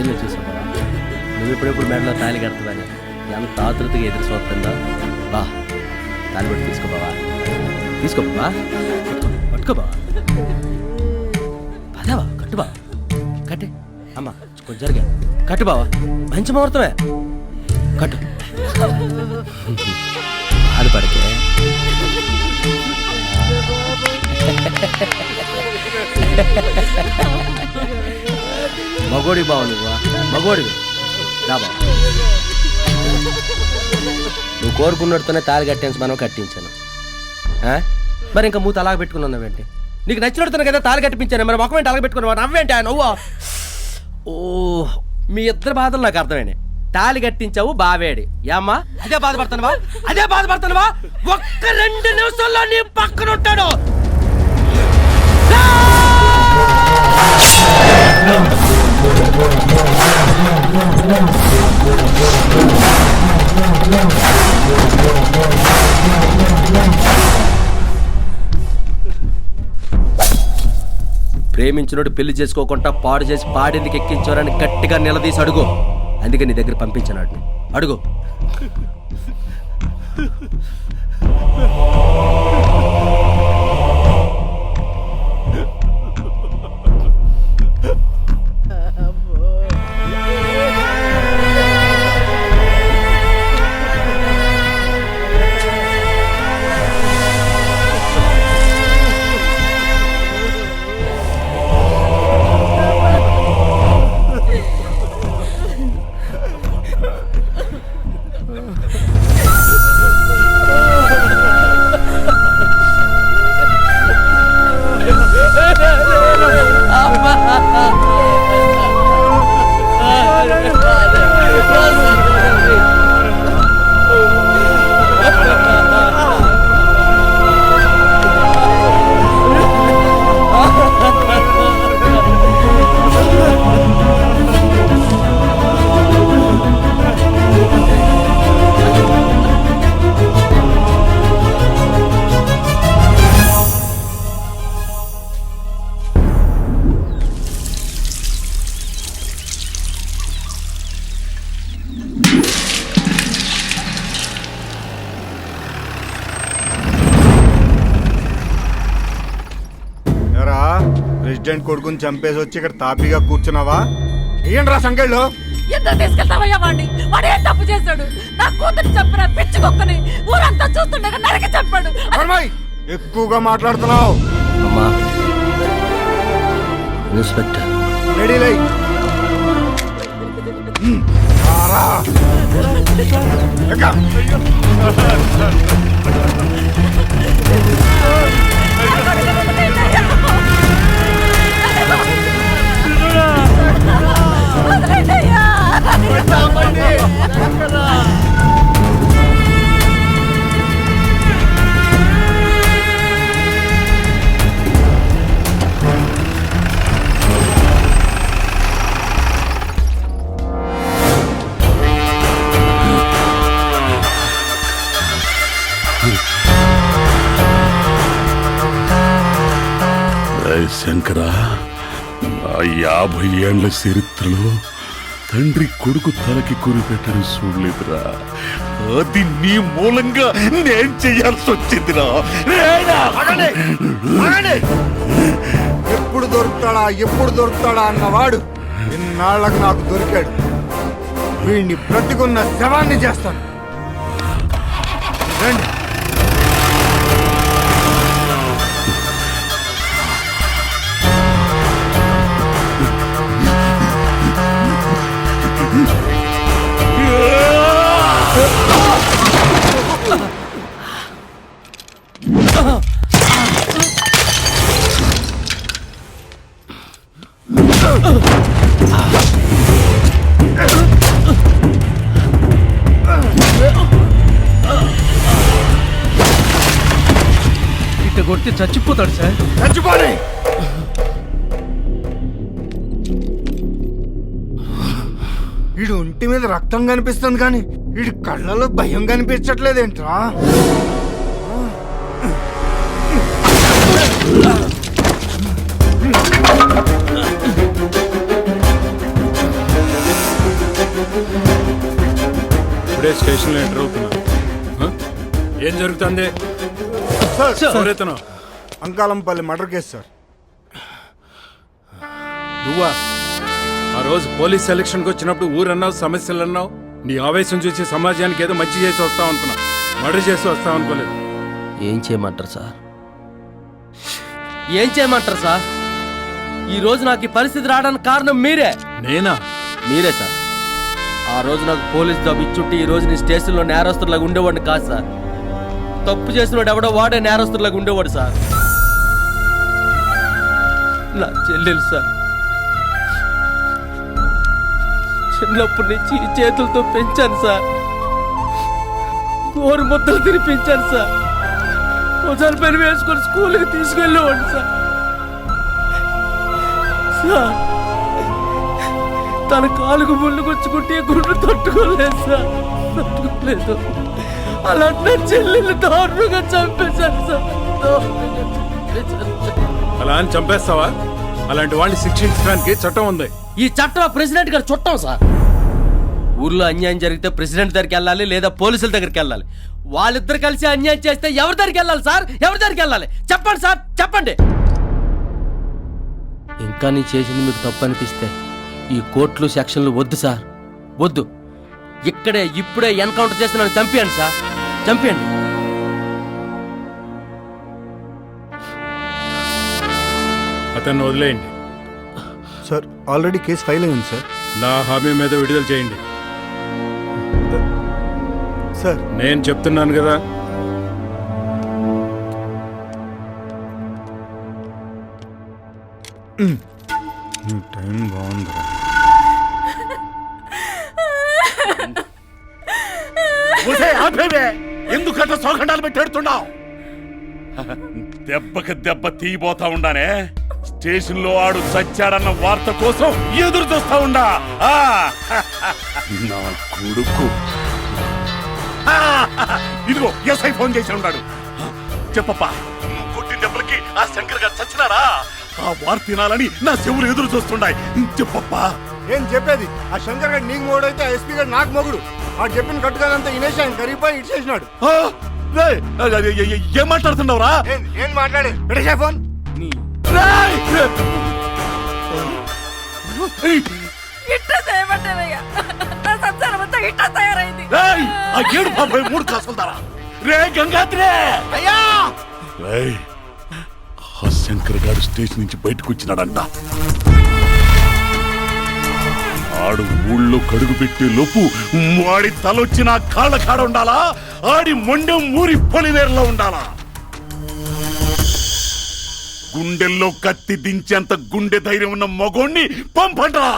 దగ్గరలో చూసావా నువ్వు ఎప్పుడెప్పుడు మెడలో తాళి కడతావని ఎంత ఆతృతగా ఎదురు చూస్తుందా బా తాళి పట్టి తీసుకో బావా తీసుకో బా పట్టుకో బావా పదావా కట్టు బా కట్టే అమ్మా కొంచెం జరిగా కట్టు బావా మంచి ముహూర్తమే కట్టు ఆడపడికే మగోడి బావు నువ్వా మగోడివి రా బావ నువ్వు కోరుకున్నట్టుతోనే తాళి కట్టించి మనం కట్టించాను మరి ఇంకా మూత అలాగ పెట్టుకున్నావేంటి నీకు నచ్చినట్టుతోనే కదా తాళి కట్టించాను మరి మొక్క ఏంటి అలాగ పెట్టుకున్నావా నవ్వేంటి ఆయన నువ్వు ఓ మీ ఇద్దరు బాధలు నాకు అర్థమైనాయి తాళి కట్టించావు బావేడి ఏమ్మా అదే బాధపడుతున్నావా ఒక్క 2 నిమిషాల్లో నీ పక్కన ఉంటాడు ప్రేమించినోడు పెళ్లి చేసుకోకుండా పాడు చేసి పాడేందుకు ఎక్కించారని గట్టిగా నిలదీసి అడుగు అందుకే నీ దగ్గర పంపించాడు అడుగు ప్రెసిడెంట్ కొడుకుని చంపేసి వచ్చి ఇక్కడ తాపీగా కూర్చున్నావా ఏంట్రా సంకెళ్ళు ఎంత తీసుకెళ్తావయ్యా వాడిని వాడు ఏం తప్పు చేశాడు నా కూతురు చెప్పిన పిచ్చి కుక్కని ఊరంతా చూస్తుండగా నరికి చెప్పాడు ఎక్కువగా మాట్లాడుతున్నావు అమ్మా ఇన్స్పెక్టర్ రెడీ లై శంకరా 50 ఏళ్ల చరిత్రలో తండ్రి కొడుకు తలకి కురిపెట్టని చూడలేదురా అది నీ మూలంగా నేను చెయ్యాల్సి వచ్చిందిరా ఎప్పుడు దొరుకుతాడా అన్నవాడు ఇన్నాళ్లకు నాకు దొరికాడు వీడిని బ్రతికున్న శవాన్ని చేస్తాను రండి ఇట్ట కొడితే చచ్చిపోతాడు సార్ చచ్చిపోని వీడు ఒంటి మీద రక్తం కనిపిస్తుంది కానీ వీడి కళ్ళలో భయం కనిపించట్లేదేంట్రా ఇప్పుడే స్టేషన్లో ఎంటర్ అవుతున్నా. ఆ? ఏం జరుగుతుంది? సార్ ఎవరెత్తను? Ankalampalli murder case sir. నువ్వా? ఆ రోజు పోలీస్ సెలక్షన్కి వచ్చినప్పుడు ఊరన్నావు, సమస్యలు అన్నావు. నీ ఆవేశం చూసి సమాజానికి ఏదో మంచి చేసి వస్తావు అనుకున్నా. మర్డర్ చేసి వస్తావు అనుకోలేదు. ఏం చేయమంటారు సార్? ఏం చేయమంటారు సార్? ఈ రోజు నాకు ఈ పరిస్థితి రావడానికి కారణం మీరే. నేనా? మీరే సార్. ఆ రోజు నాకు పోలీస్ జాబ్ ఇచ్చుంటే ఈ రోజు నీ స్టేషన్లో నేరస్తులాగా ఉండేవాడిని కాదు సార్. తప్పు చేసినవాడు ఎవడో వాడే నేరస్తులాగా ఉండేవాడు సార్. నా చెల్లెలు సార్, చిన్నప్పటి నుంచి ఈ చేతులతో పెంచాను సార్. కోరు ముద్దలు తినిపించాను సార్. ఒకసారి పెరి వేసుకొని స్కూల్కి తీసుకెళ్ళేవాడు సార్. సార్, తన కాలుకు ముళ్ళు గుచ్చుకుంటే గుండు తట్టుకోలేదు సార్. తట్టుకోలేదు. అలాంటి నా చెల్లెల్ని దారుణంగా చంపేశారు సార్. దారుణంగా చంపేశారు సార్. అలా అని చంపేస్తావా? అలాంటి వాడిని శిక్షించడానికి చట్టం ఉంది. ఈ చట్టం ప్రెసిడెంట్ గారు చుట్టాం సార్. ఊర్లో అన్యాయం జరిగితే ప్రెసిడెంట్ దగ్గరికి వెళ్ళాలి, లేదా పోలీసుల దగ్గరికి వెళ్ళాలి. వాళ్ళిద్దరు కలిసి అన్యాయం చేస్తే ఎవరి దగ్గరికి వెళ్ళాలి సార్? ఎవరి దగ్గరికి వెళ్ళాలి? చెప్పండి సార్, చెప్పండి. ఇంకా నీ చేసింది మీకు తప్పు అనిపిస్తే ఈ కోర్టులు సెక్షన్లు వద్దు సార్, వద్దు. ఇక్కడే ఇప్పుడే ఎన్కౌంటర్ చేసి నన్ను చంపేయండి సార్, చంపేయండి. అతన్ని వదిలేయండి. సార్ ఆల్రెడీ కేసు ఫైల్ అయింది సార్. నా హామీ మీద విడుదల చేయండి. సార్ నేను చెప్తున్నాను కదా. టైం బాగుంది. ఎందుకంటే సోఖండాలు పెట్టి ఎడుతున్నావు? దెబ్బకి దెబ్బ తీయబోతా ఉండానే. స్టేషన్ లో ఆడు చచ్చాడన్న వార్త కోసం ఎదురు చూస్తా ఉండా. నా కొడుకు ఇదిగో ఎస్ఐ ఫోన్ చేసి ఉన్నాడు. చెప్పప్పా, కొట్టిన దెబ్బలకి ఆ శంకర్ గారు చచ్చినారా? ఆ వార్త తినాలని నా చెవులు ఎదురు చూస్తున్నాయి. చెప్పప్పా. ఏం చెప్పేది? ఆ శంకర్ గారు నీకు మొగుడు అయితే ఎస్పీ గారు నాకు మొగుడు. వాడు చెప్పిన కట్టుకాలంతా ఇనేసి ఆయన కరిగిపోయి ఇటు చేసినాడు. ఏం మాట్లాడుతున్నావురా? ఏం మాట్లాడే? పెట్టేసా ఫోన్. ఇట్లా చేయమంటావయ్యా? నా సంసారం అంతా ఇట్లా తయారైంది. ఆ ఏడు బాబాయ్ మూడు కాసుకుంటారా రే గంగాత్రే అయ్యా. ఆ శంకర్ గారు స్టేషన్ నుంచి బయటకు వచ్చినాడంట. ఆడు ఊళ్ళో కడుగు పెట్టే లోపు వాడి తలొచ్చి నా కాళ్ళ కాడ ఉండాలా, ఆడి మొండెం ఊరి పొలిమేరలో ఉండాలా. గుండెల్లో కత్తి దించేంత గుండె ధైర్యం ఉన్న మగోణ్ణి పంపండ్రా.